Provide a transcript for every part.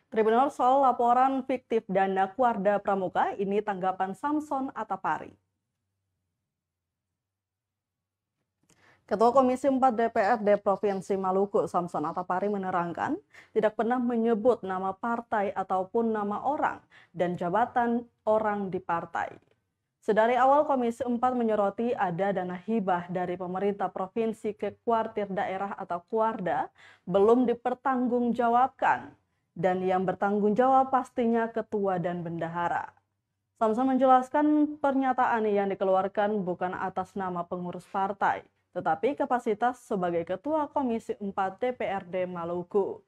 Tribunal soal laporan fiktif dana Kuarda Pramuka, ini tanggapan Samson Atapari. Ketua Komisi 4 DPRD Provinsi Maluku, Samson Atapari menerangkan tidak pernah menyebut nama partai ataupun nama orang dan jabatan orang di partai. Sedari awal Komisi 4 menyoroti ada dana hibah dari pemerintah provinsi ke kuartir daerah atau Kuarda belum dipertanggungjawabkan. Dan yang bertanggung jawab pastinya ketua dan bendahara. Samson menjelaskan pernyataan yang dikeluarkan bukan atas nama pengurus partai, tetapi kapasitas sebagai Ketua Komisi 4 DPRD Maluku.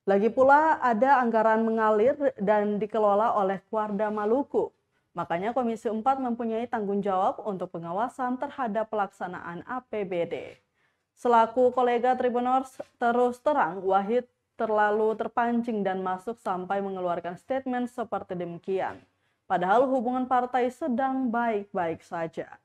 Lagi pula ada anggaran mengalir dan dikelola oleh Kuarda Maluku. Makanya Komisi 4 mempunyai tanggung jawab untuk pengawasan terhadap pelaksanaan APBD. Selaku kolega Tribuners terus terang, Wahid terlalu terpancing dan masuk sampai mengeluarkan statement seperti demikian. Padahal hubungan partai sedang baik-baik saja.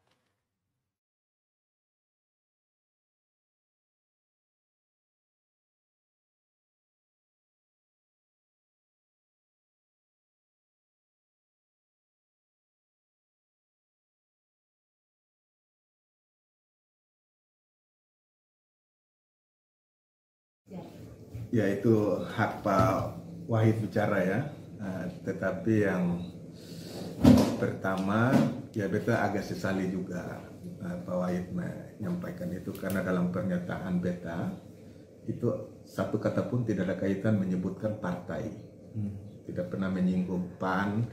Ya, itu hak Pak Wahid bicara ya. Tetapi yang pertama ya beta agak sesali juga Pak Wahid menyampaikan itu, karena dalam pernyataan beta itu satu kata pun tidak ada kaitan menyebutkan partai. Tidak pernah menyinggung PAN,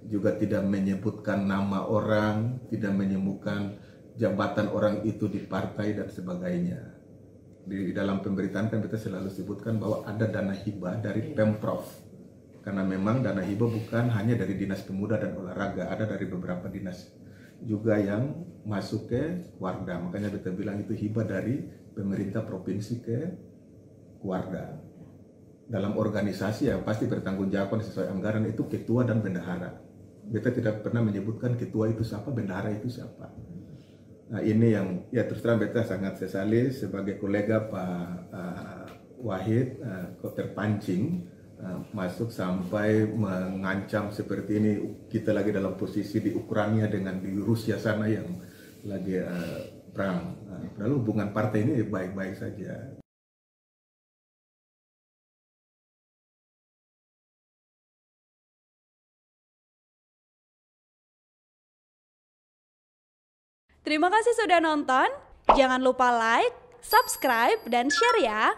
juga tidak menyebutkan nama orang, tidak menyebutkan jabatan orang itu di partai dan sebagainya. Di dalam pemberitaan kan kita selalu sebutkan bahwa ada dana hibah dari Pemprov, karena memang dana hibah bukan hanya dari Dinas Pemuda dan Olahraga, ada dari beberapa dinas juga yang masuk ke Kuarda. Makanya kita bilang itu hibah dari pemerintah provinsi ke Kuarda. Dalam organisasi yang pasti bertanggungjawab sesuai anggaran itu ketua dan bendahara. Kita tidak pernah menyebutkan ketua itu siapa, bendahara itu siapa. Nah, ini yang ya terus terang beta sangat sesali sebagai kolega Pak Wahid kok terpancing masuk sampai mengancam seperti ini. Kita lagi dalam posisi di Ukraina dengan di Rusia sana yang lagi perang. Lalu hubungan partai ini baik-baik saja. Terima kasih sudah nonton. Jangan lupa like, subscribe, dan share ya.